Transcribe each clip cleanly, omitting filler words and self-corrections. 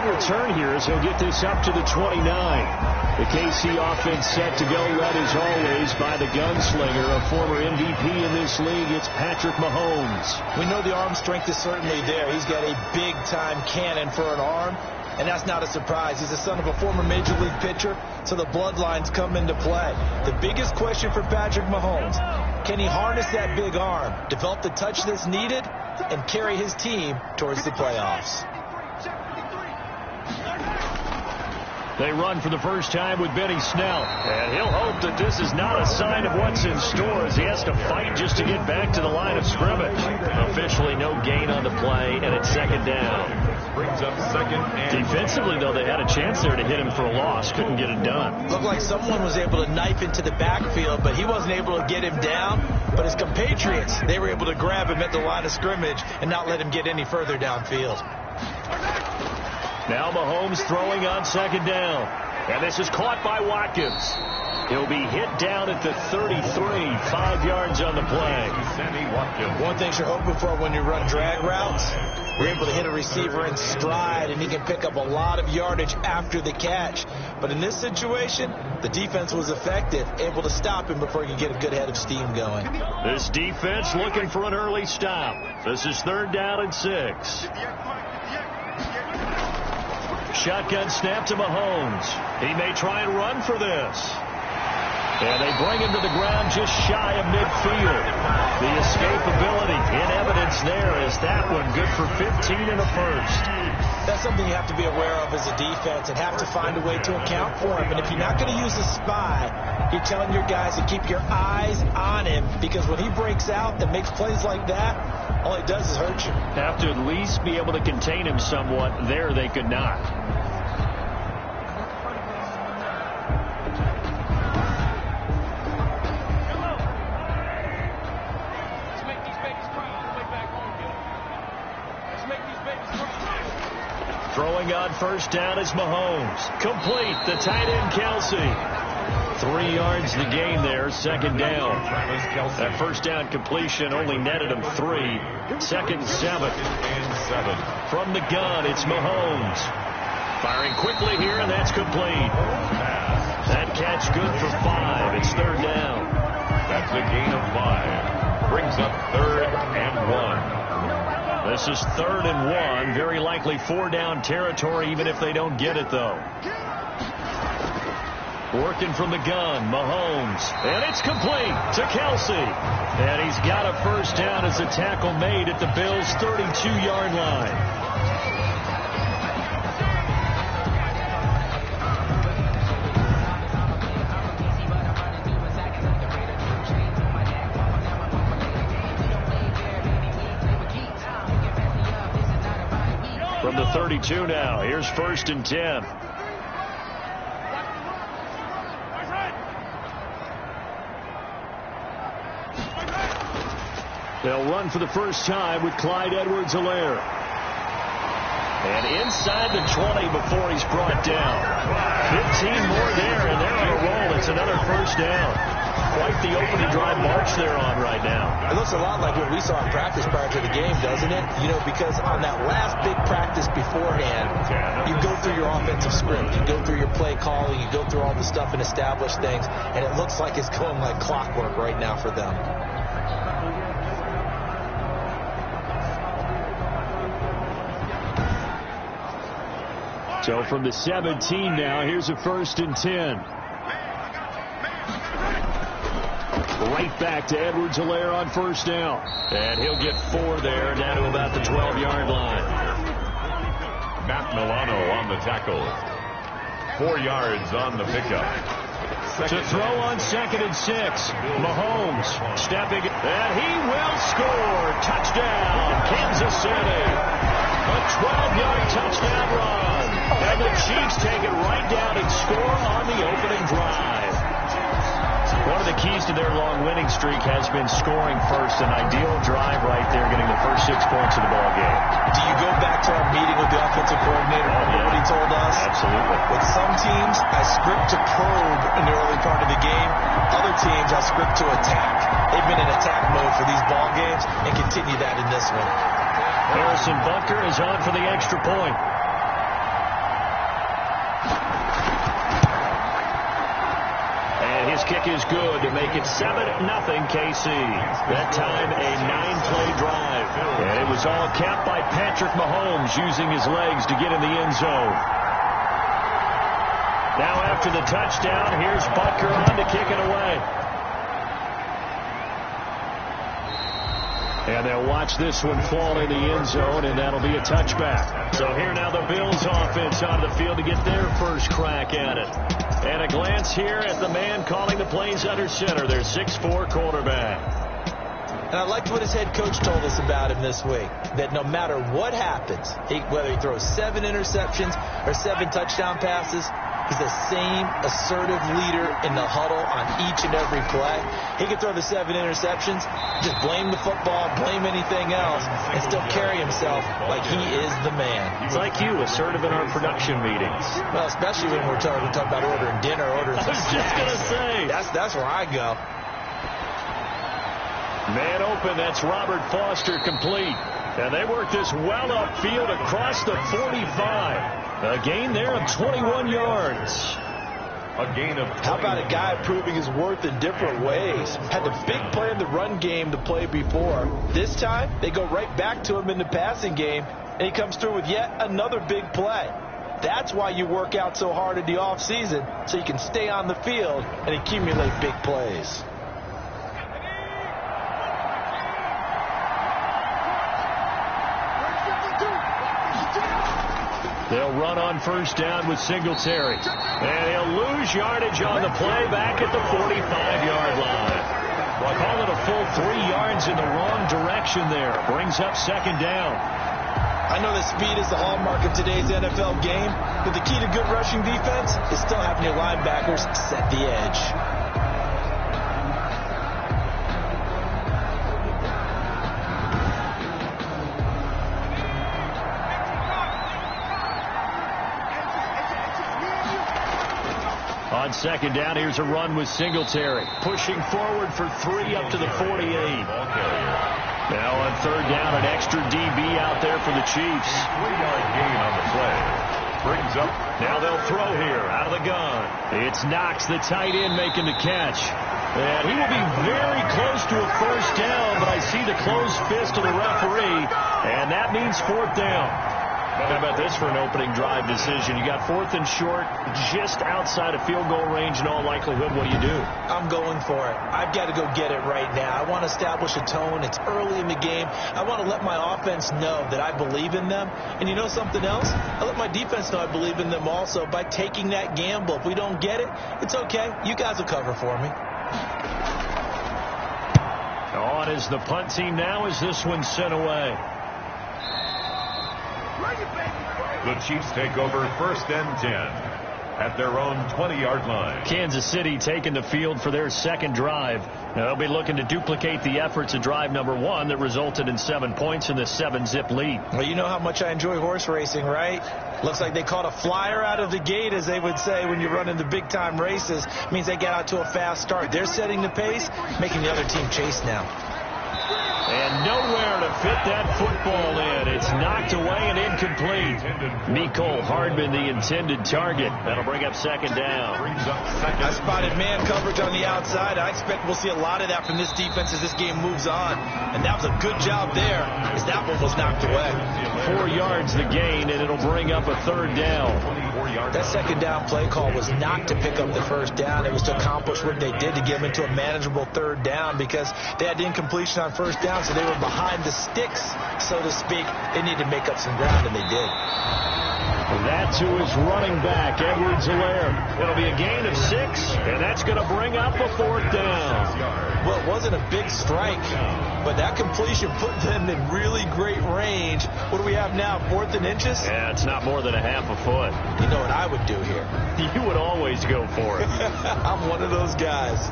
return here as he'll get this up to the 29. The KC offense set to go, led as always by the gunslinger, a former MVP in this league. It's Patrick Mahomes. We know the arm strength is certainly there. He's got a big-time cannon for an arm, and that's not a surprise. He's the son of a former Major League pitcher, so the bloodlines come into play. The biggest question for Patrick Mahomes, can he harness that big arm, develop the touch that's needed, and carry his team towards the playoffs? They run for the first time with Benny Snell. And he'll hope that this is not a sign of what's in store as he has to fight just to get back to the line of scrimmage. Officially no gain on the play, and it's second down. Brings up second and... Defensively, though, they had a chance there to hit him for a loss. Couldn't get it done. Looked like someone was able to knife into the backfield, but he wasn't able to get him down. But his compatriots, they were able to grab him at the line of scrimmage and not let him get any further downfield. Now Mahomes throwing on second down. And this is caught by Watkins. He'll be hit down at the 33, 5 yards on the play. One thing you're hoping for when you run drag routes, you're able to hit a receiver in stride, and he can pick up a lot of yardage after the catch. But in this situation, the defense was effective, able to stop him before he could get a good head of steam going. This defense looking for an early stop. This is third down and 6. Shotgun snap to Mahomes. He may try and run for this. And they bring him to the ground just shy of midfield. The escapability in evidence there is that one good for 15 in the first. That's something you have to be aware of as a defense and have to find a way to account for him. And if you're not going to use a spy, you're telling your guys to keep your eyes on him, because when he breaks out and makes plays like that, all he does is hurt you. Have to at least be able to contain him somewhat. There they could not. Throwing on first down is Mahomes. Complete. The tight end, Kelsey. 3 yards the gain there, second down. That first down completion only netted him 3. Second and 7. From the gun, it's Mahomes. Firing quickly here, and that's complete. That catch good for 5. It's third down. That's a gain of 5. Brings up third and 1. This is third and 1. Very likely 4 down territory, even if they don't get it, though. Working from the gun, Mahomes. And it's complete to Kelsey. And he's got a first down as a tackle made at the Bills' 32-yard line. From the 32 now, here's first and 10. They'll run for the first time with Clyde Edwards-Helaire. And inside the 20 before he's brought down. 15 more there, and they're on a roll. It's another first down. Quite the opening drive march they're on right now. It looks a lot like what we saw in practice prior to the game, doesn't it? You know, because on that last big practice beforehand, you go through your offensive script, you go through your play calling, you go through all the stuff and establish things, and it looks like it's going like clockwork right now for them. So from the 17 now, here's a first and 10. Right back to Edwards-Helaire on first down. And he'll get 4 there, down to about the 12-yard line. Matt Milano on the tackle. 4 yards on the pickup. To throw on second and 6. Mahomes stepping, and he will score. Touchdown, Kansas City. A 12-yard touchdown run. And the Chiefs take it right down and score on the opening drive. One of the keys to their long winning streak has been scoring first. An ideal drive right there, getting the first 6 points of the ball game. Do you go back to our meeting with the offensive coordinator? What he told us? Absolutely. With some teams, I script to probe in the early part of the game. Other teams, I script to attack. They've been in attack mode for these ball games and continue that in this one. Harrison Butker is on for the extra point. kick is good to make it 7-0 KC. That time a 9-play drive. And it was all capped by Patrick Mahomes using his legs to get in the end zone. Now after the touchdown, here's Butker on to kick it away. And they'll watch this one fall in the end zone, and that'll be a touchback. So here now the Bills offense on the field to get their first crack at it. And a glance here at the man calling the plays under center, their 6'4" quarterback. And I liked what his head coach told us about him this week, that no matter what happens, whether he throws 7 interceptions or 7 touchdown passes, he's the same assertive leader in the huddle on each and every play. He can throw the 7 interceptions, just blame the football, blame anything else, and still carry himself like he is the man. It's like you, assertive in our production meetings. Well, especially when we're talking about ordering dinner, ordering some snacks. I was just going to say. That's where I go. Man open, that's Robert Foster complete. And they work this well upfield across the 45. A gain there of 21 yards. A gain of 20. How about a guy proving his worth in different ways? Had the big play in the run game to play before. This time, they go right back to him in the passing game, and he comes through with yet another big play. That's why you work out so hard in the offseason, so you can stay on the field and accumulate big plays. They'll run on first down with Singletary. And he'll lose yardage on the play back at the 45-yard line. Well, call it a full 3 yards in the wrong direction there. Brings up second down. I know that speed is the hallmark of today's NFL game, but the key to good rushing defense is still having your linebackers set the edge. On second down, here's a run with Singletary. Pushing forward for 3 up to the 48. Now on third down, an extra DB out there for the Chiefs. 3-yard gain on the play. Brings up. Now they'll throw here out of the gun. It's Knox, the tight end, making the catch. And he will be very close to a first down, but I see the closed fist of the referee, and that means fourth down. How about this for an opening drive decision? You got 4th and short, just outside of field goal range in all likelihood. What do? I'm going for it. I've got to go get it right now. I want to establish a tone. It's early in the game. I want to let my offense know that I believe in them. And you know something else? I let my defense know I believe in them also by taking that gamble. If we don't get it, it's okay. You guys will cover for me. On is the punt team now as this one's sent away. The Chiefs take over 1st and 10 at their own 20-yard line. Kansas City taking the field for their second drive. Now they'll be looking to duplicate the efforts of drive number 1 that resulted in 7 points in the 7-zip lead. Well, you know how much I enjoy horse racing, right? Looks like they caught a flyer out of the gate, as they would say when you run into big-time races. It means they get out to a fast start. They're setting the pace, making the other team chase now. And nowhere to fit that football in. It's knocked away and incomplete. Mecole Hardman, the intended target. That'll bring up second down. I spotted man coverage on the outside. I expect we'll see a lot of that from this defense as this game moves on. And that was a good job there, as that one was knocked away. 4 yards the gain, and it'll bring up a third down. That second down play call was not to pick up the first down. It was to accomplish what they did to get them into a manageable third down, because they had incompletion on first down, so they were behind the sticks, so to speak. They needed to make up some ground, and they did. That's who is running back, Edwards-Helaire. It'll be a gain of 6, and that's going to bring up a fourth down. Well, it wasn't a big strike, but that completion put them in really great range. What do we have now, 4th and inches? Yeah, it's not more than a half a foot. You know what I would do here? You would always go for it. I'm one of those guys.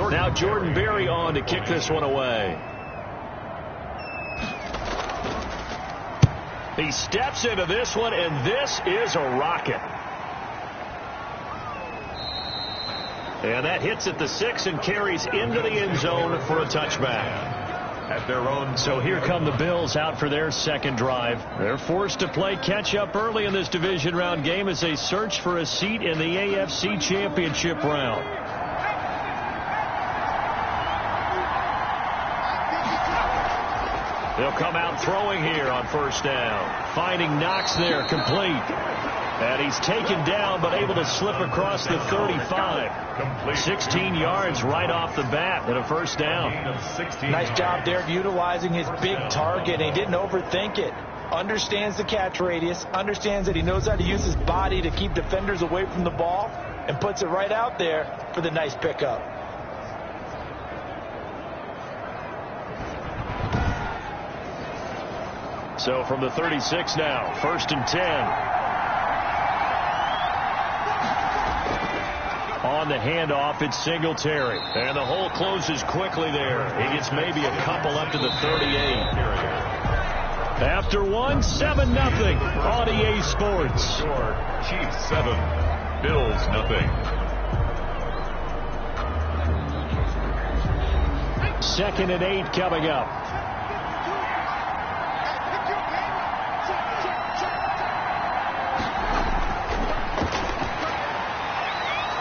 Now Jordan Berry on to kick this one away. He steps into this one, and this is a rocket. And that hits at the 6 and carries into the end zone for a touchback. at their own. So here come the Bills out for their second drive. They're forced to play catch-up early in this division round game as they search for a seat in the AFC Championship round. They'll come out throwing here on first down. Finding Knox there, complete. And he's taken down, but able to slip across the 35. 16 yards right off the bat and a first down. Nice job there utilizing his big target. He didn't overthink it. Understands the catch radius. Understands that he knows how to use his body to keep defenders away from the ball. And puts it right out there for the nice pickup. So from the 36 now, 1st and 10. On the handoff, it's Singletary. And the hole closes quickly there. He gets maybe a couple up to the 38. After one, 7-0 on EA Sports. Score, Chiefs 7, Bills 0. 2nd and 8 coming up.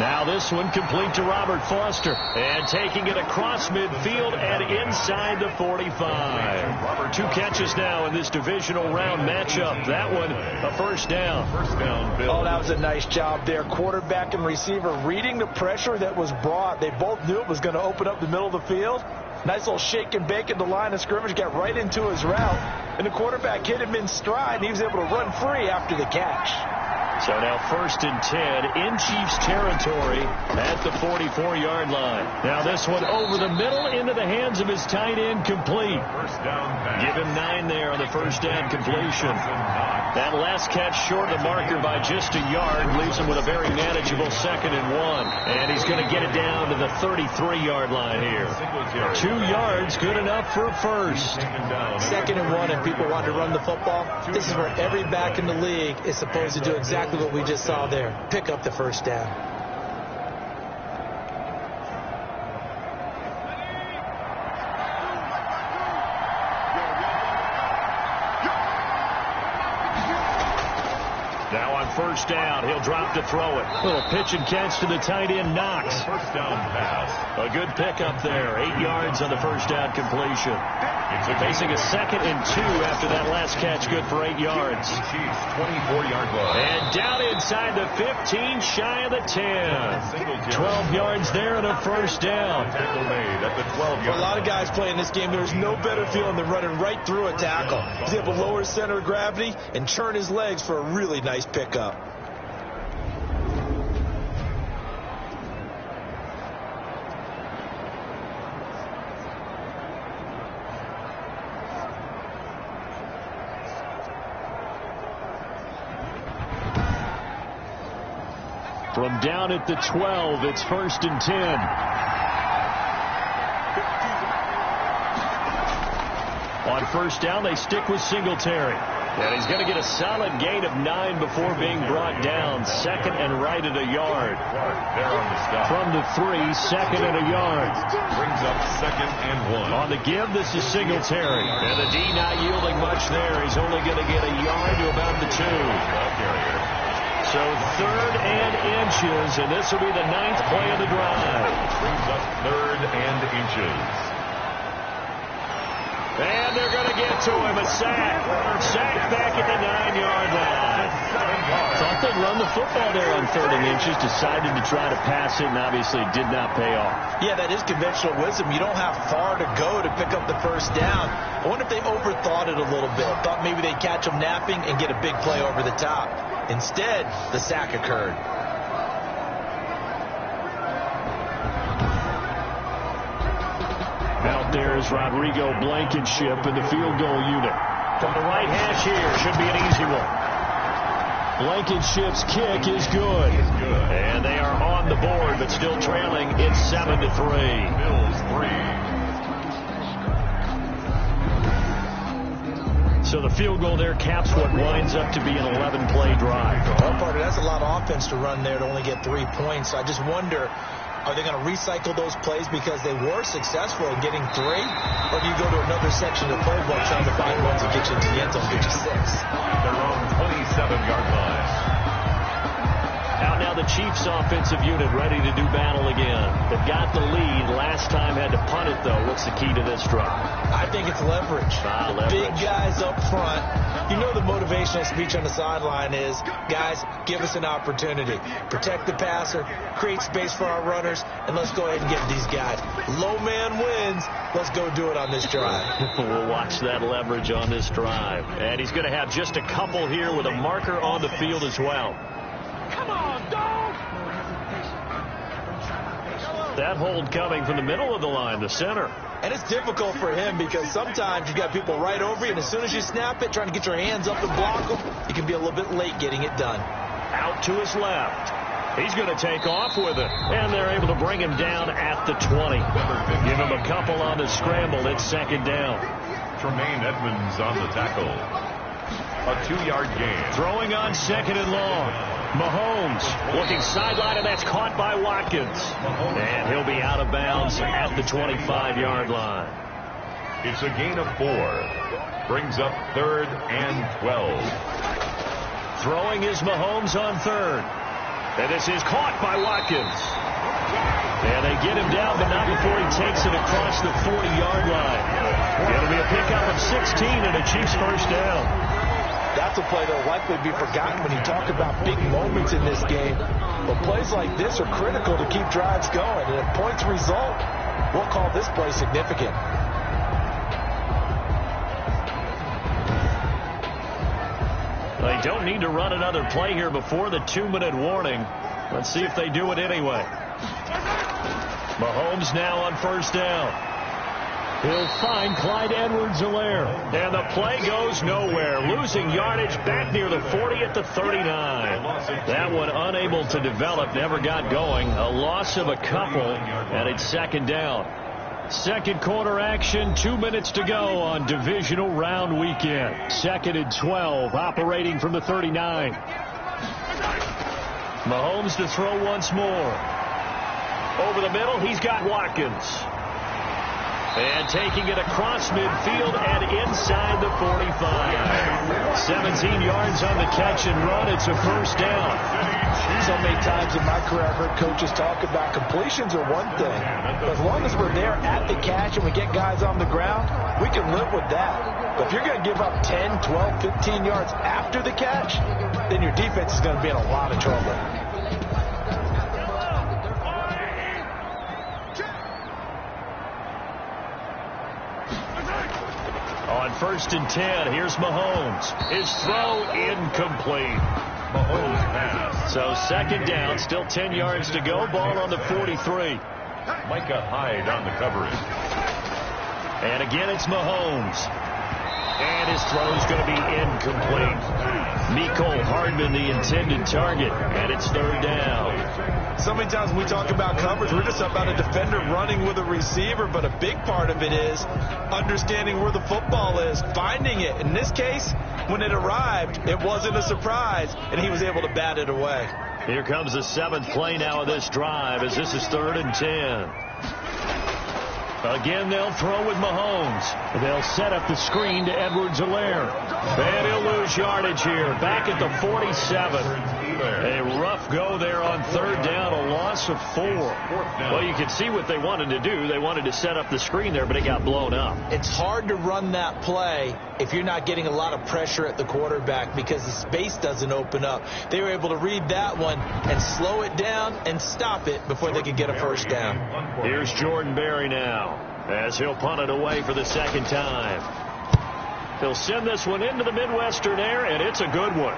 Now this one complete to Robert Foster. And taking it across midfield and inside the 45. 2 catches now in this divisional round matchup. That one a first down. First down, Bills. Oh, that was a nice job there. Quarterback and receiver reading the pressure that was brought. They both knew it was going to open up the middle of the field. Nice little shake and bake at the line of scrimmage. Got right into his route. And the quarterback hit him in stride. And he was able to run free after the catch. So now 1st and 10 in Chiefs territory at the 44-yard line. Now this one over the middle into the hands of his tight end, complete. First down pass. Give him 9 there on the first down completion. That last catch short of the marker by just a yard leaves him with a very manageable 2nd and 1. And he's going to get it down to the 33-yard line here. 2 yards, good enough for a first. 2nd and 1 and people want to run the football. This is where every back in the league is supposed to do exactly what we just saw there. Pick up the first down. Now on first down, he'll drop to throw it. Little pitch and catch to the tight end, Knox. First down pass. A good pickup there. 8 yards on the first down completion. Facing a 2nd and 2 after that last catch, good for 8 yards. Chiefs 24-yard line. And down inside the 15, shy of the 10. 12 yards there and a first down. Tackle made at the 12-yard. For a lot of guys playing this game, there's no better feeling than running right through a tackle. He's able to lower his center of gravity and turn his legs for a really nice pickup. From down at the 12, it's 1st and 10. On first down, they stick with Singletary. And he's going to get a solid gain of 9 before being brought down. 2nd and right at a yard. There on the stop. From the 3, 2nd and a yard. Brings up 2nd and 1. On the give, this is Singletary. And the D not yielding much there. He's only going to get a yard to about the 2. So 3rd and inches, and this will be the 9th play of the drive. Brings up 3rd and inches. And they're going to get to him. A sack. Sack back at the 9-yard line. Thought they'd run the football there on 3rd and inches. Decided to try to pass it, and obviously did not pay off. Yeah, that is conventional wisdom. You don't have far to go to pick up the first down. I wonder if they overthought it a little bit. Thought maybe they'd catch him napping and get a big play over the top. Instead, the sack occurred. Out there is Rodrigo Blankenship in the field goal unit. From the right hash here, should be an easy one. Blankenship's kick is good. And they are on the board, but still trailing. It's 7-3. Bills 3. So the field goal there caps what winds up to be an 11-play drive. Well, Parker, that's a lot of offense to run there to only get 3 points. I just wonder, Are they going to recycle those plays because they were successful in getting 3? Or do you go to another section of the playbook trying to find ones that get you into the end zone, get you 6? Their own 27-yard line. Out now the Chiefs offensive unit ready to do battle again. They've got the lead. Last time had to punt it, though. What's the key to this drive? I think it's leverage. Leverage. Big guys up front. You know the motivational speech on the sideline is, guys, give us an opportunity. Protect the passer, create space for our runners, and let's go ahead and get these guys. Low man wins. Let's go do it on this drive. We'll watch that leverage on this drive. And he's going to have just a couple here with a marker on the field as well. Come on, dog! That hold coming from the middle of the line, the center. And it's difficult for him because sometimes you got people right over you, and as soon as you snap it, trying to get your hands up and block them, you can be a little bit late getting it done. Out to his left. He's going to take off with it, and they're able to bring him down at the 20. Give him a couple on the scramble. It's second down. Tremaine Edmonds on the tackle. A 2-yard gain. Throwing on second and long. Mahomes looking sideline, and that's caught by Watkins. And he'll be out of bounds at the 25-yard line. It's a gain of 4. Brings up 3rd and 12. Throwing is Mahomes on 3rd. And this is caught by Watkins. And they get him down, but not before he takes it across the 40-yard line. It'll be a pickup of 16 and a Chiefs first down. That's a play that will likely be forgotten when you talk about big moments in this game. But plays like this are critical to keep drives going. And if points result, we'll call this play significant. They don't need to run another play here before the 2-minute warning. Let's see if they do it anyway. Mahomes now on first down. He'll find Clyde Edwards-Helaire. And the play goes nowhere. Losing yardage back near the 40 at the 39. That one unable to develop, never got going. A loss of a couple, and it's second down. Second quarter action, 2 minutes to go on divisional round weekend. 2nd and 12, operating from the 39. Mahomes to throw once more. Over the middle, he's got Watkins. And taking it across midfield and inside the 45. 17 yards on the catch and run. It's a first down. So many times in my career I've heard coaches talk about completions are one thing. But as long as we're there at the catch and we get guys on the ground, we can live with that. But if you're going to give up 10, 12, 15 yards after the catch, then your defense is going to be in a lot of trouble. On 1st and 10, here's Mahomes. His throw incomplete. Mahomes pass. So second down, still 10 yards to go. Ball on the 43. Micah Hyde on the coverage. And again, it's Mahomes. And his throw's going to be incomplete. Mecole Hardman, the intended target, and it's third down. So many times when we talk about coverage, we're just about a defender running with a receiver, but a big part of it is understanding where the football is, finding it. In this case, when it arrived, it wasn't a surprise, and he was able to bat it away. Here comes the 7th play now of this drive as this is 3rd and 10. Again, they'll throw with Mahomes. They'll set up the screen to Edwards-Helaire. And he'll lose yardage here. Back at the 47. A rough go there on third down, a loss of 4. Well, you can see what they wanted to do. They wanted to set up the screen there, but it got blown up. It's hard to run that play if you're not getting a lot of pressure at the quarterback because the space doesn't open up. They were able to read that one and slow it down and stop it before they could get a first down. Here's Jordan Berry now as he'll punt it away for the second time. He'll send this one into the Midwestern air, and it's a good one.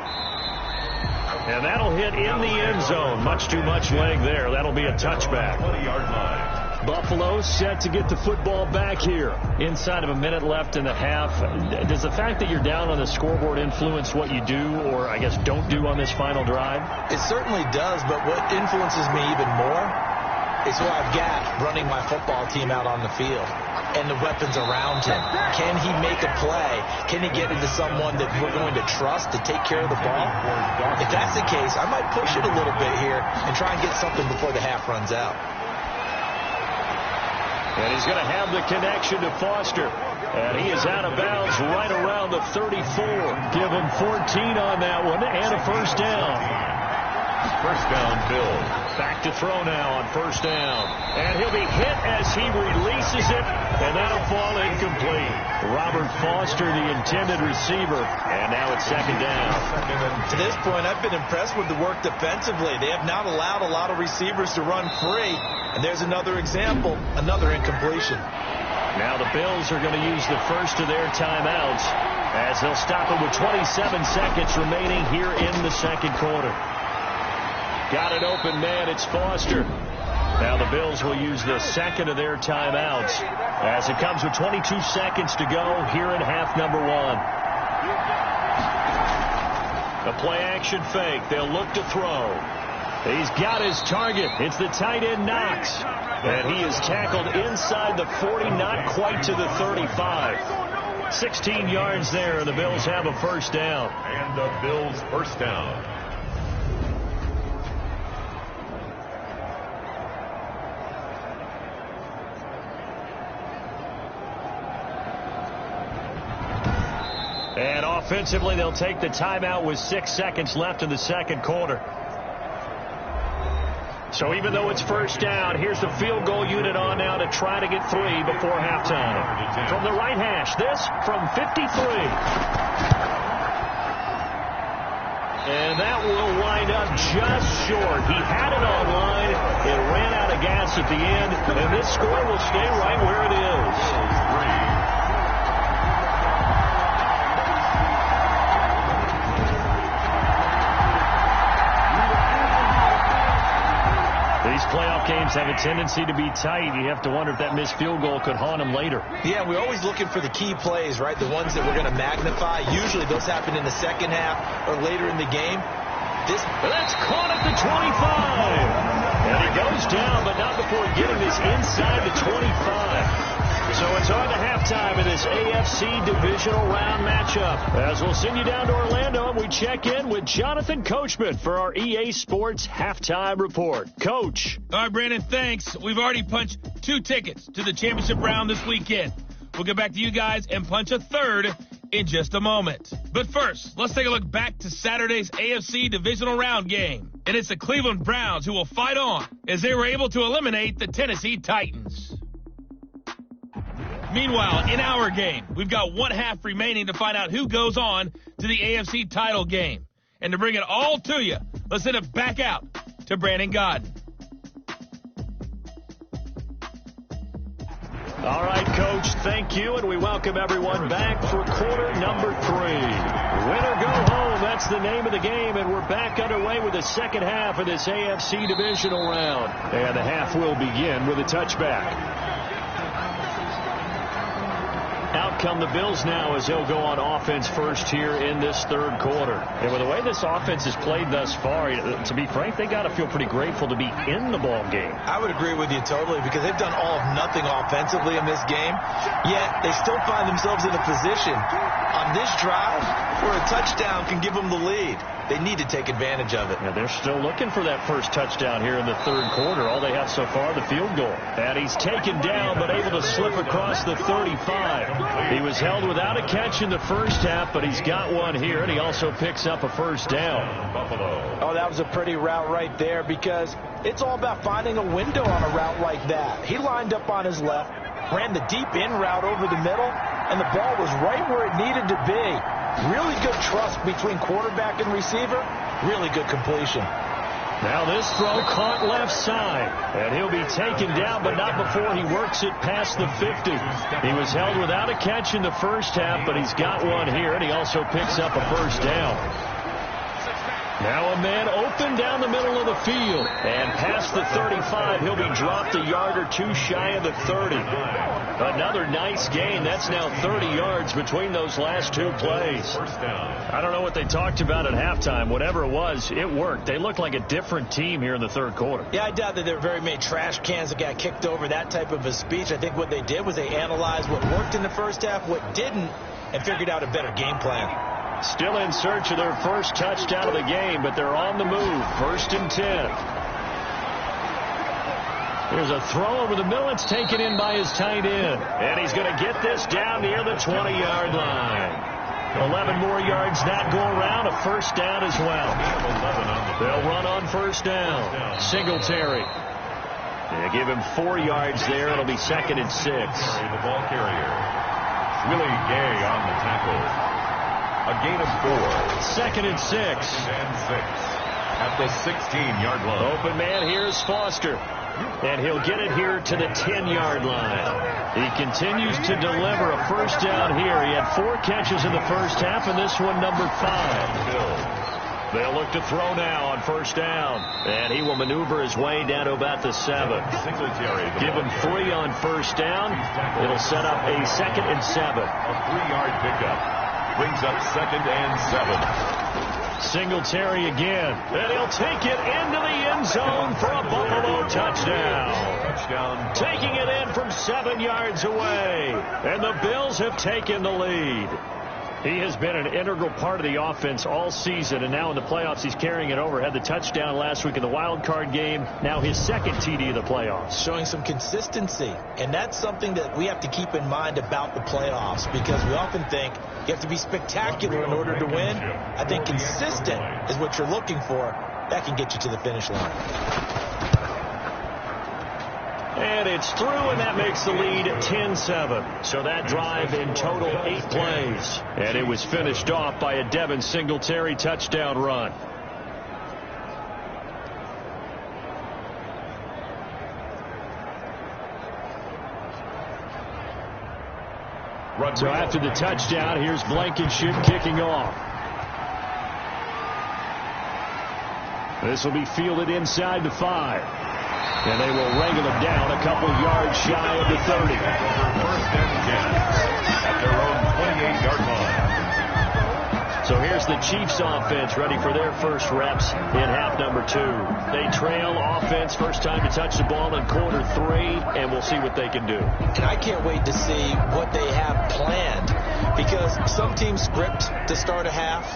And that'll hit in the end zone. Much too much leg there. That'll be a touchback. 20-yard line. Buffalo set to get the football back here. Inside of a minute left in the half. Does the fact that you're down on the scoreboard influence what you do or, I guess, don't do on this final drive? It certainly does, but what influences me even more is who I've got running my football team out on the field and the weapons around him. Can he make a play? Can he get into someone that we're going to trust to take care of the ball? If that's the case, I might push it a little bit here and try and get something before the half runs out. And he's going to have the connection to Foster. And he is out of bounds right around the 34. Give him 14 on that one and a first down. First down, Bills. Back to throw now on first down. And he'll be hit as he releases it, and that'll fall incomplete. Robert Foster, the intended receiver, and now it's second down. To this point, I've been impressed with the work defensively. They have not allowed a lot of receivers to run free, and there's another example, another incompletion. Now the Bills are going to use the first of their timeouts as they'll stop it with 27 seconds remaining here in the second quarter. Got an open man. It's Foster. Now the Bills will use the second of their timeouts as it comes with 22 seconds to go here in half number one. A play-action fake. They'll look to throw. He's got his target. It's the tight end Knox. And he is tackled inside the 40, not quite to the 35. 16 yards there, and the Bills have a first down. And the Bills first down. And offensively, they'll take the timeout with 6 seconds left in the second quarter. So even though it's first down, here's the field goal unit on now to try to get 3 before halftime. From the right hash, this from 53. And that will wind up just short. He had it on line. It ran out of gas at the end, and this score will stay right where it is. These playoff games have a tendency to be tight. You have to wonder if that missed field goal could haunt them later. Yeah, we're always looking for the key plays, right? The ones that we're going to magnify. Usually those happen in the second half or later in the game. That's caught at the 25. And he goes down, but not before getting this inside the 25. So it's on to halftime in this AFC divisional round matchup. As we'll send you down to Orlando, and we check in with Jonathan Coachman for our EA Sports halftime report. Coach. All right, Brandon, thanks. We've already punched 2 tickets to the championship round this weekend. We'll get back to you guys and punch a third in just a moment. But first, let's take a look back to Saturday's AFC divisional round game. And it's the Cleveland Browns who will fight on as they were able to eliminate the Tennessee Titans. Meanwhile, in our game, we've got 1 half remaining to find out who goes on to the AFC title game. And to bring it all to you, let's send it back out to Brandon Godden. All right, Coach, thank you, and we welcome everyone back for quarter number 3. Win or go home, that's the name of the game, and we're back underway with the second half of this AFC divisional round. And the half will begin with a touchback. Out come the Bills now as they'll go on offense first here in this third quarter. And with the way this offense has played thus far, to be frank, they got to feel pretty grateful to be in the ball game. I would agree with you totally because they've done all of nothing offensively in this game, yet they still find themselves in a position on this drive where a touchdown can give them the lead. They need to take advantage of it. Yeah, they're still looking for that first touchdown here in the third quarter. All they have so far, the field goal. And he's taken down, but able to slip across the 35. He was held without a catch in the first half, but he's got one here, and he also picks up a first down. Oh, that was a pretty route right there because it's all about finding a window on a route like that. He lined up on his left, ran the deep in route over the middle, and the ball was right where it needed to be. Really good trust between quarterback and receiver. Really good completion. Now this throw caught left side. And he'll be taken down, but not before he works it past the 50. He was held without a catch in the first half, but he's got one here, and he also picks up a first down. Now a man open down the middle of the field. And past the 35, he'll be dropped a yard or two shy of the 30. Another nice gain. That's now 30 yards between those last 2 plays. I don't know what they talked about at halftime. Whatever it was, it worked. They look like a different team here in the third quarter. Yeah, I doubt that there were very many trash cans that got kicked over, that type of a speech. I think what they did was they analyzed what worked in the first half, what didn't, and figured out a better game plan. Still in search of their first touchdown of the game, but they're on the move. 1st and 10. Here's a throw over the middle. It's taken in by his tight end. And he's going to get this down near the 20-yard line. 11 more yards that go around. A first down as well. They'll run on first down. Singletary. They give him 4 yards there. It'll be 2nd and 6. The ball carrier. Willie Gay on the tackle. A gain of 4. 2nd and 6. And 6. At the 16-yard line. Open man, here's Foster. And he'll get it here to the 10-yard line. He continues to deliver a first down here. He had 4 catches in the first half, and this one number 5. They'll look to throw now on first down. And he will maneuver his way down to about the 7. Give him 3 on first down. It'll set up a 2nd and 7. A 3-yard pickup. Brings up 2nd and 7. Singletary again. And he'll take it into the end zone for a Buffalo touchdown. Taking it in from 7 yards away. And the Bills have taken the lead. He has been an integral part of the offense all season, and now in the playoffs he's carrying it over. Had the touchdown last week in the wild card game. Now his 2nd TD of the playoffs. Showing some consistency, and that's something that we have to keep in mind about the playoffs, because we often think you have to be spectacular in order to win. I think consistent is what you're looking for. That can get you to the finish line. And it's through, and that makes the lead 10-7. So that drive in total 8 plays. And it was finished off by a Devin Singletary touchdown run. So after the touchdown, here's Blankenship kicking off. This will be fielded inside the 5. And they will wrangle him down a couple yards shy of the 30. First and 10 at their own 28-yard line. So here's the Chiefs offense ready for their first reps in half number 2. They trail offense, first time to touch the ball in quarter 3, and we'll see what they can do. And I can't wait to see what they have planned, because some teams script to start a half.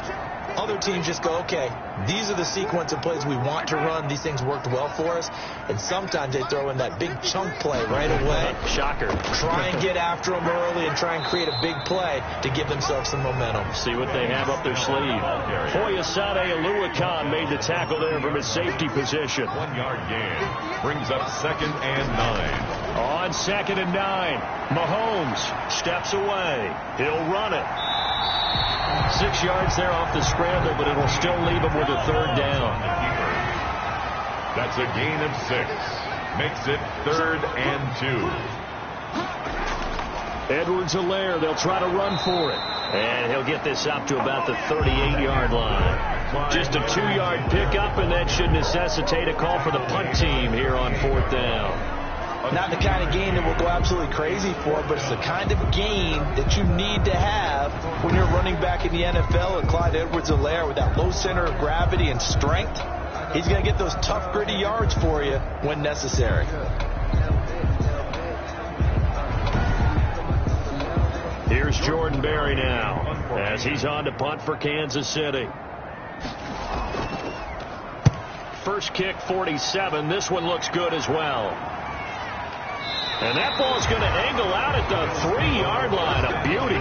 Other teams just go, okay, these are the sequence of plays we want to run. These things worked well for us. And sometimes they throw in that big chunk play right away. Shocker. Try and get after them early and try and create a big play to give themselves some momentum. See what they have up their sleeve. Foyesade Aluakan made the tackle there from his safety position. 1-yard gain. Brings up 2nd and 9. On 2nd and 9. Mahomes steps away. He'll run it. 6 yards there off the scramble, but it'll still leave him with a 3rd down. That's a gain of 6. Makes it 3rd and 2. Edwards-Helaire, they'll try to run for it. And he'll get this up to about the 38-yard line. Just a 2-yard pickup, and that should necessitate a call for the punt team here on 4th down. Not the kind of game that we'll go absolutely crazy for, but it's the kind of game that you need to have when you're running back in the NFL. And Clyde Edwards-Helaire, with that low center of gravity and strength, he's going to get those tough, gritty yards for you when necessary. Here's Jordan Berry now as he's on to punt for Kansas City. First kick, 47. This one looks good as well. And that ball's going to angle out at the 3-yard line. A beauty.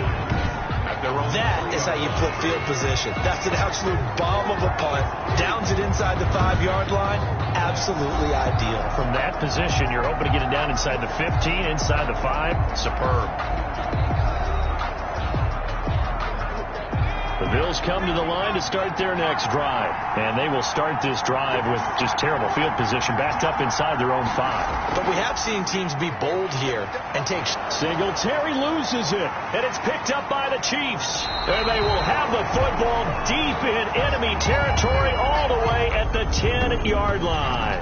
That is how you flip field position. That's an absolute bomb of a punt. Downs it inside the 5-yard line. Absolutely ideal. From that position, you're hoping to get it down inside the 15, inside the 5. Superb. The Bills come to the line to start their next drive. And they will start this drive with just terrible field position, backed up inside their own 5. But we have seen teams be bold here and take... Singletary loses it, and it's picked up by the Chiefs. And they will have the football deep in enemy territory all the way at the 10-yard line.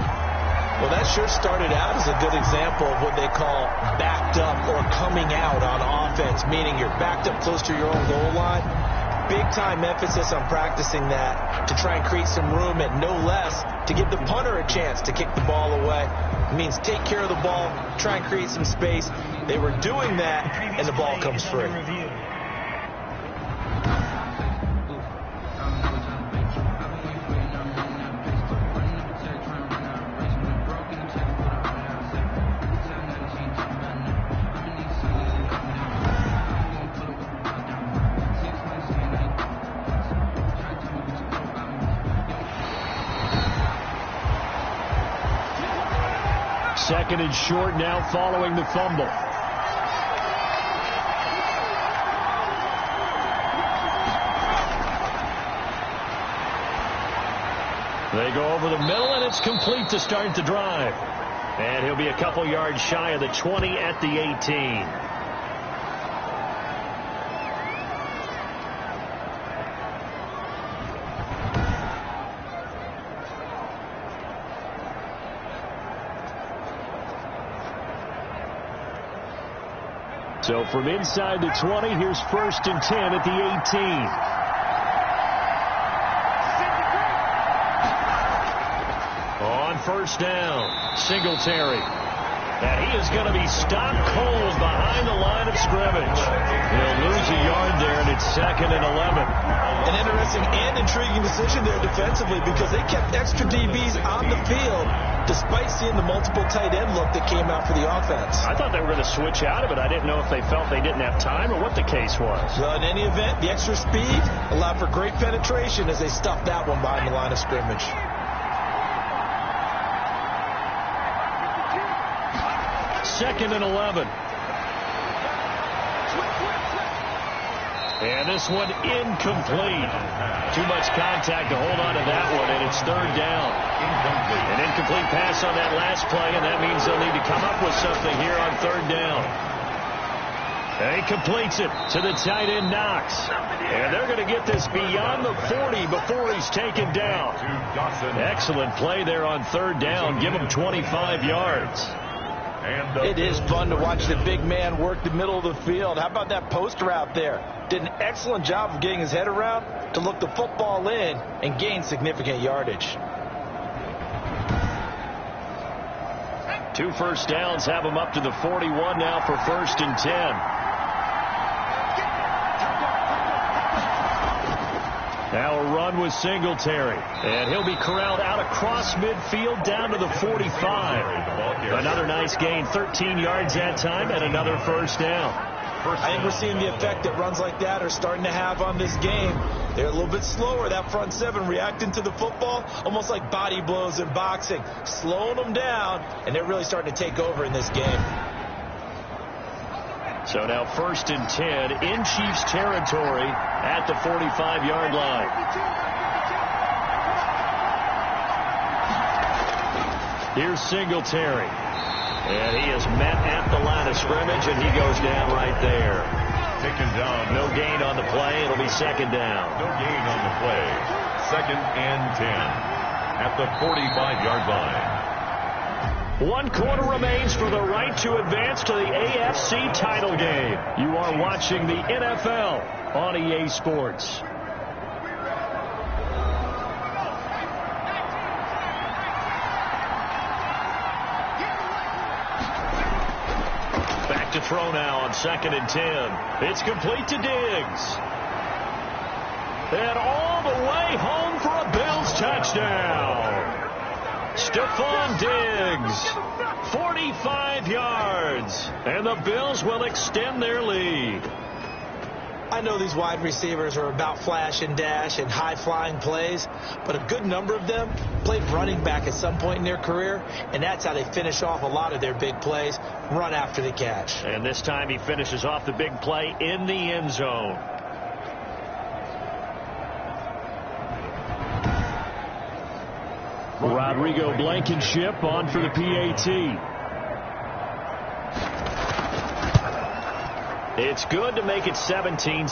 Well, that sure started out as a good example of what they call backed up or coming out on offense, meaning you're backed up close to your own goal line. Big-time emphasis on practicing that to try and create some room at no less to give the punter a chance to kick the ball away. It means take care of the ball, try and create some space. They were doing that, and the ball comes free. second and short now following the fumble. They go over the middle, and it's complete to start the drive. And he'll be a couple yards shy of the 20 at the 18. So from inside the 20, here's 1st and 10 at the 18. First down, Singletary. And he is going to be stopped cold behind the line of scrimmage. He'll lose a yard there, and it's 2nd and 11. An interesting and intriguing decision there defensively because they kept extra DBs on the field despite seeing the multiple tight end look that came out for the offense. I thought they were going to switch out of it. I didn't know if they felt they didn't have time or what the case was. Well, in any event, the extra speed allowed for great penetration as they stuffed that one behind the line of scrimmage. Second and 11. And this one incomplete. Too much contact to hold on to that one, and it's 3rd down. An incomplete pass on that last play, and that means they'll need to come up with something here on 3rd down. And he completes it to the tight end, Knox. And they're going to get this beyond the 40 before he's taken down. Excellent play there on 3rd down. Give him 25 yards. It is fun to watch the big man work the middle of the field. How about that post route there? Did an excellent job of getting his head around to look the football in and gain significant yardage. 2 first downs have him up to the 41 now for 1st and 10. Now a run with Singletary. And he'll be corralled out across midfield down to the 45. Another nice gain, 13 yards that time, and another 1st down. I think we're seeing the effect that runs like that are starting to have on this game. They're a little bit slower, that front seven, reacting to the football, almost like body blows in boxing, slowing them down, and they're really starting to take over in this game. So now 1st and 10 in Chiefs territory at the 45-yard line. Here's Singletary. And he is met at the line of scrimmage, and he goes down right there. Taken down. No gain on the play. It'll be 2nd down. No gain on the play. 2nd and 10 at the 45-yard line. 1 quarter remains for the right to advance to the AFC title game. You are watching the NFL on EA Sports. Back to throw now on 2nd and 10. It's complete to Diggs. And all the way home for a Bills touchdown. Stephon Diggs, 45 yards, and the Bills will extend their lead. I know these wide receivers are about flash and dash and high-flying plays, but a good number of them played running back at some point in their career, and that's how they finish off a lot of their big plays, run after the catch. And this time he finishes off the big play in the end zone. Rodrigo Blankenship on for the PAT. It's good to make it 17-7.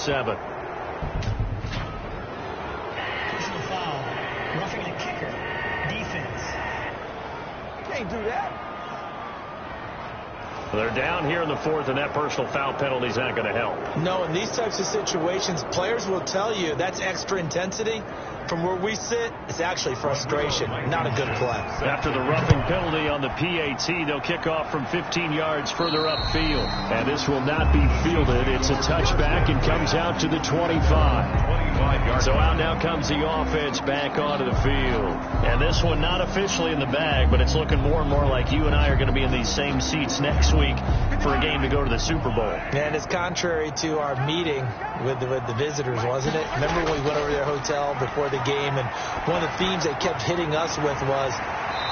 Personal foul. Roughing the kicker. Defense. Can't do that. They're down here in the 4th, and that personal foul penalty is not going to help. No, in these types of situations, players will tell you that's extra intensity. From where we sit, it's actually frustration, not a good play. After the roughing penalty on the PAT, they'll kick off from 15 yards further upfield. And this will not be fielded. It's a touchback and comes out to the 25. So out now comes the offense back onto the field. And this one not officially in the bag, but it's looking more and more like you and I are going to be in these same seats next week for a game to go to the Super Bowl. And it's contrary to our meeting with the visitors, wasn't it? Remember when we went over to their hotel before the game, and one of the themes they kept hitting us with was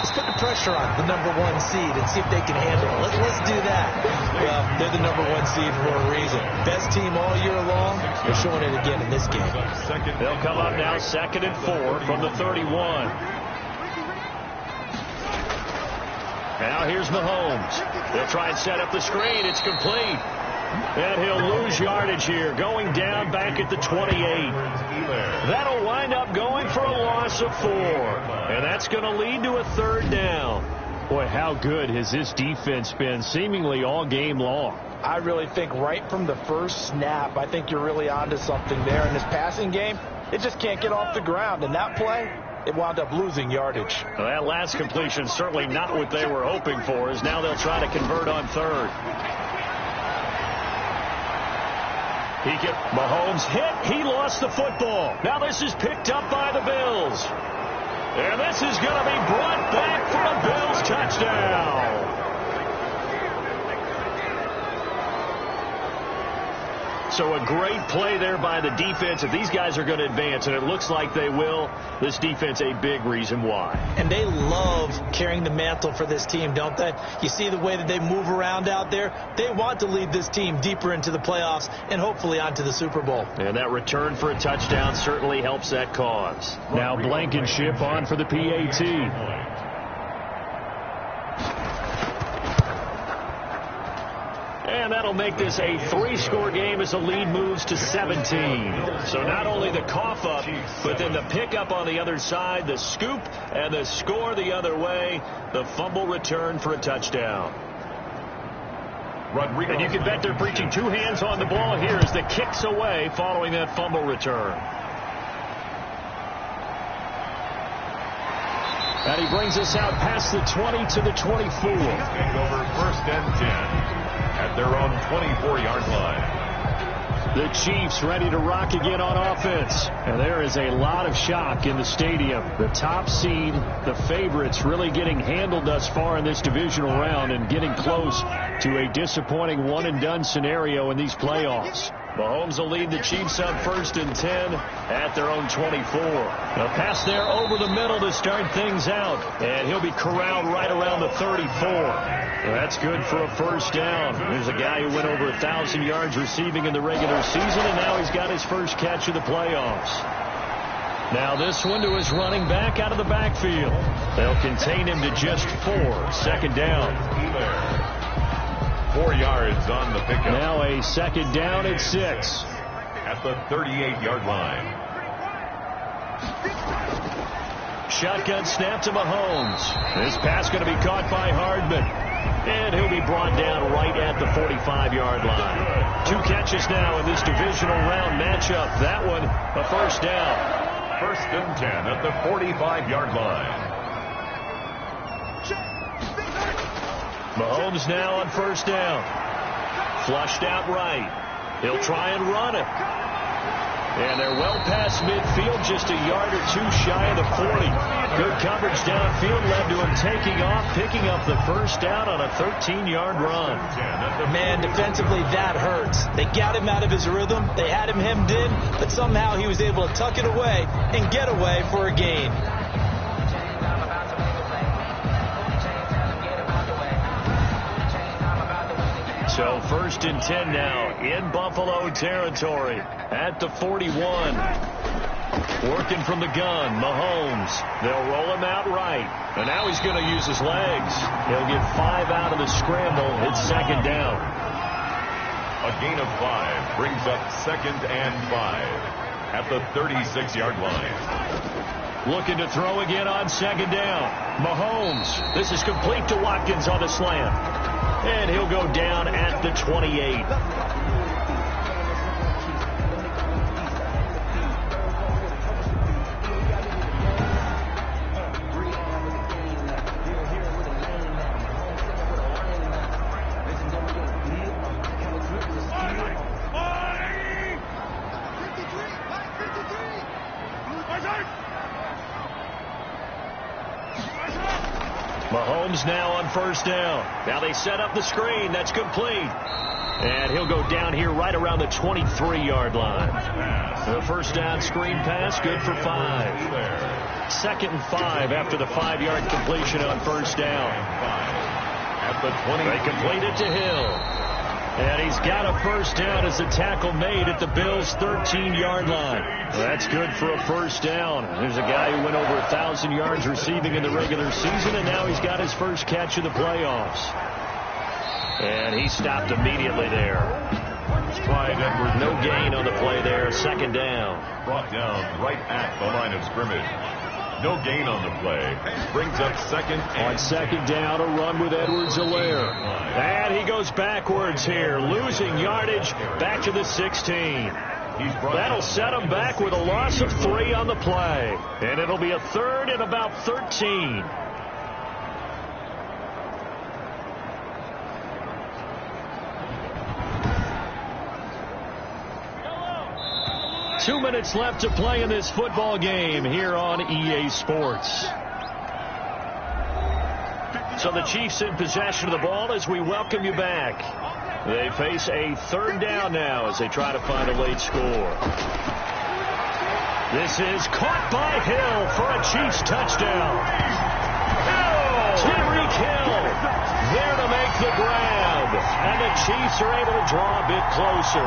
Let's put the pressure on the #1 seed and see if they can handle it. Let's do that. Well, they're the #1 seed for a reason. Best team all year long. They're showing it again in this game. They'll come up now 2nd and 4 from the 31. Now here's Mahomes. They'll try and set up the screen. It's complete. And he'll lose yardage here, going down back at the 28. That'll wind up going for a loss of 4. And that's going to lead to a 3rd down. Boy, how good has this defense been seemingly all game long? I really think right from the first snap, I think you're really onto something there. In this passing game, it just can't get off the ground. And that play, it wound up losing yardage. Well, that last completion certainly not what they were hoping for, as now they'll try to convert on 3rd. Mahomes hit. He lost the football. Now this is picked up by the Bills. And this is going to be brought back for a Bills touchdown. So a great play there by the defense. If these guys are going to advance, and it looks like they will, this defense a big reason why. And they love carrying the mantle for this team, don't they? You see the way that they move around out there? They want to lead this team deeper into the playoffs and hopefully onto the Super Bowl. And that return for a touchdown certainly helps that cause. Now Blankenship on for the PAT. And that'll make this a 3-score game as the lead moves to 17. So not only the cough up, but then the pickup on the other side, the scoop, and the score the other way, the fumble return for a touchdown. And you can bet they're preaching 2 hands on the ball here as the kick's away following that fumble return. And he brings us out past the 20 to the 24. Over 1st and 10. At their own 24-yard line. The Chiefs ready to rock again on offense. And there is a lot of shock in the stadium. The top seed, the favorites, really getting handled thus far in this divisional round and getting close to a disappointing one-and-done scenario in these playoffs. Mahomes will lead the Chiefs up 1st and 10 at their own 24. A pass there over the middle to start things out. And he'll be corralled right around the 34. That's good for a 1st down. There's a guy who went over 1,000 yards receiving in the regular season, and now he's got his first catch of the playoffs. Now this one to his running back out of the backfield. They'll contain him to just 4. 2nd down. 4 yards on the pickup. Now a 2nd down at 6. At the 38-yard line. Shotgun snap to Mahomes. This pass going to be caught by Hardman. And he'll be brought down right at the 45-yard line. 2 catches now in this divisional round matchup. That one, a 1st down. 1st and 10 at the 45-yard line. Mahomes now on 1st down. Flushed out right. He'll try and run it. And they're well past midfield, just a yard or 2 shy of the 40. Good coverage downfield led to him taking off, picking up the 1st down on a 13-yard run. Man, defensively, that hurts. They got him out of his rhythm. They had him hemmed in, but somehow he was able to tuck it away and get away for a gain. So 1st and 10 now in Buffalo territory at the 41. Working from the gun, Mahomes. They'll roll him out right. And now he's going to use his legs. He'll get 5 out of the scramble. It's 2nd down. A gain of 5 brings up 2nd and 5 at the 36-yard line. Looking to throw again on 2nd down. Mahomes. This is complete to Watkins on the slant. And he'll go down at the 28. Mahomes now on 1st down. Now they set up the screen. That's complete. And he'll go down here right around the 23-yard line. The first down screen pass, good for 5. 2nd and 5 after the 5-yard completion on first down. At the 20. They complete it to Hill. And he's got a first down as the tackle made at the Bills' 13-yard line. That's good for a first down. There's a guy who went over 1,000 yards receiving in the regular season, and now he's got his first catch of the playoffs. And he stopped immediately there. Clyde Edwards. No gain on the play there. 2nd down. Brought down right at the line of scrimmage. No gain on the play. Brings up 2nd and on 2nd down, a run with Edwards-Helaire. And he goes backwards here, losing yardage back to the 16. That'll set him back with a loss of 3 on the play. And it'll be a 3rd and about 13. Two minutes left to play in this football game here on EA Sports. So the Chiefs in possession of the ball as we welcome you back. They face a 3rd down now as they try to find a late score. This is caught by Hill for a Chiefs touchdown. Tyreek Hill there to make the grab. And the Chiefs are able to draw a bit closer.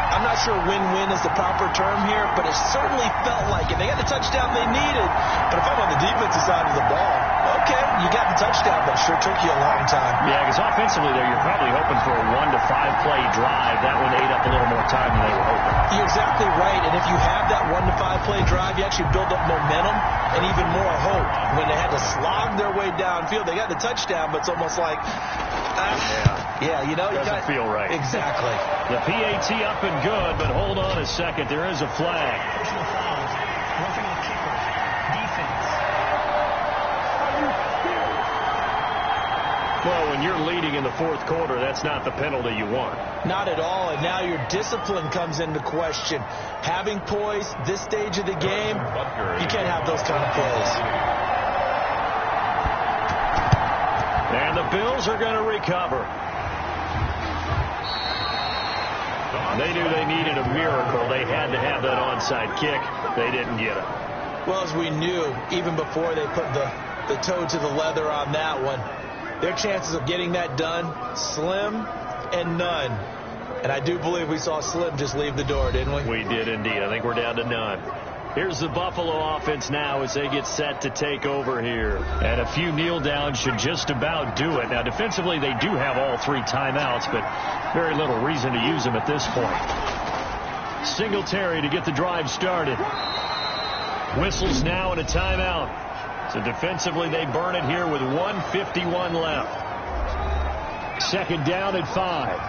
I'm not sure win-win is the proper term here, but it certainly felt like it. They got the touchdown they needed, but if I'm on the defensive side of the ball, okay, you got the touchdown, but it sure took you a long time. Yeah, because offensively there, you're probably hoping for a 1 to 5 play drive. That one ate up a little more time than they were hoping. You're exactly right, and if you have that 1 to 5 play drive, you actually build up momentum and even more hope. When they had to slog their way downfield, they got the touchdown, but it's almost like, yeah, you know, doesn't feel right. Exactly. The PAT up and good, but hold on a second. There is a flag. Personal fouls. Roughing the kicker. Defense. Well, when you're leading in the 4th quarter, that's not the penalty you want. Not at all, and now your discipline comes into question. Having poise this stage of the game, you can't have those kind of plays. And the Bills are going to recover. They knew they needed a miracle. They had to have that onside kick. They didn't get it. Well, as we knew, even before they put the toe to the leather on that one, their chances of getting that done, slim and none. And I do believe we saw Slim just leave the door, didn't we? We did indeed. I think we're down to none. Here's the Buffalo offense now as they get set to take over here. And a few kneel downs should just about do it. Now, defensively, they do have all 3 timeouts, but very little reason to use them at this point. Singletary to get the drive started. Whistles now and a timeout. So defensively, they burn it here with 1:51 left. 2nd down and 5.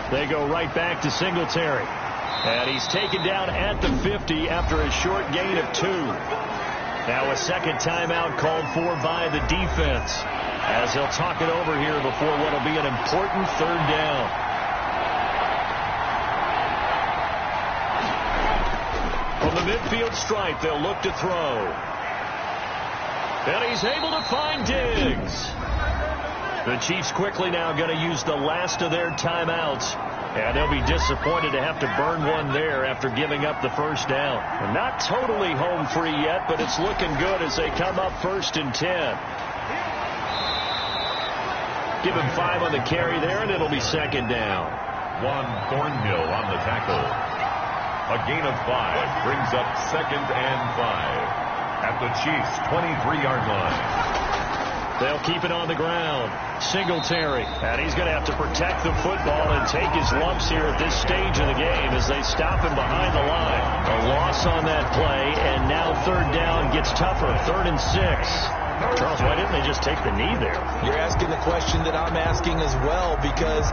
They go right back to Singletary. And he's taken down at the 50 after a short gain of 2. Now a 2nd timeout called for by the defense, as they'll talk it over here before what will be an important 3rd down. From the midfield stripe, they'll look to throw. And he's able to find Diggs. The Chiefs quickly now going to use the last of their timeouts. And they'll be disappointed to have to burn one there after giving up the first down. They're not totally home free yet, but it's looking good as they come up 1st and 10. Give him 5 on the carry there, and it'll be 2nd down. Juan Thornhill on the tackle. A gain of 5 brings up 2nd and 5 at the Chiefs' 23-yard line. They'll keep it on the ground. Singletary. And he's going to have to protect the football and take his lumps here at this stage of the game as they stop him behind the line. A loss on that play, and now 3rd down gets tougher. 3rd and 6. Charles, why didn't they just take the knee there? You're asking the question that I'm asking as well, because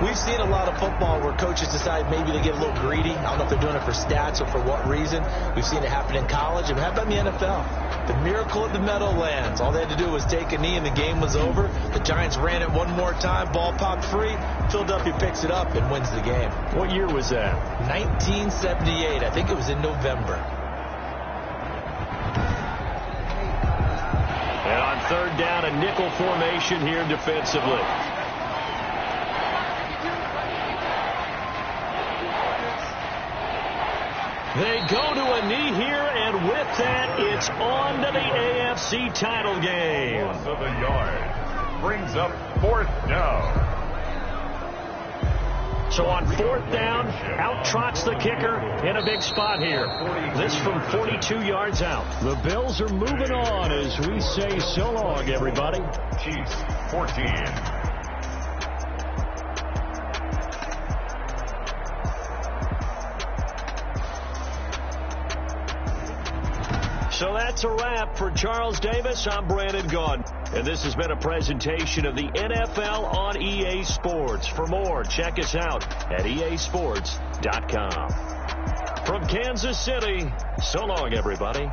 we've seen a lot of football where coaches decide maybe to get a little greedy. I don't know if they're doing it for stats or for what reason. We've seen it happen in college, and how about in the NFL? The miracle of the Meadowlands. All they had to do was take a knee, and the game was over. The Giants ran it one more time. Ball popped free. Philadelphia picks it up and wins the game. What year was that? 1978. I think it was in November. And on third down, a nickel formation here defensively. They go to a knee here, and with that, it's on to the AFC title game. Loss of a yard brings up fourth down. So on fourth down, out trots the kicker in a big spot here. This from 42 yards out. The Bills are moving on as we say so long, everybody. Chiefs 14. So that's a wrap for Charles Davis. I'm Brandon Gaudin. And this has been a presentation of the NFL on EA Sports. For more, check us out at easports.com. From Kansas City, so long, everybody.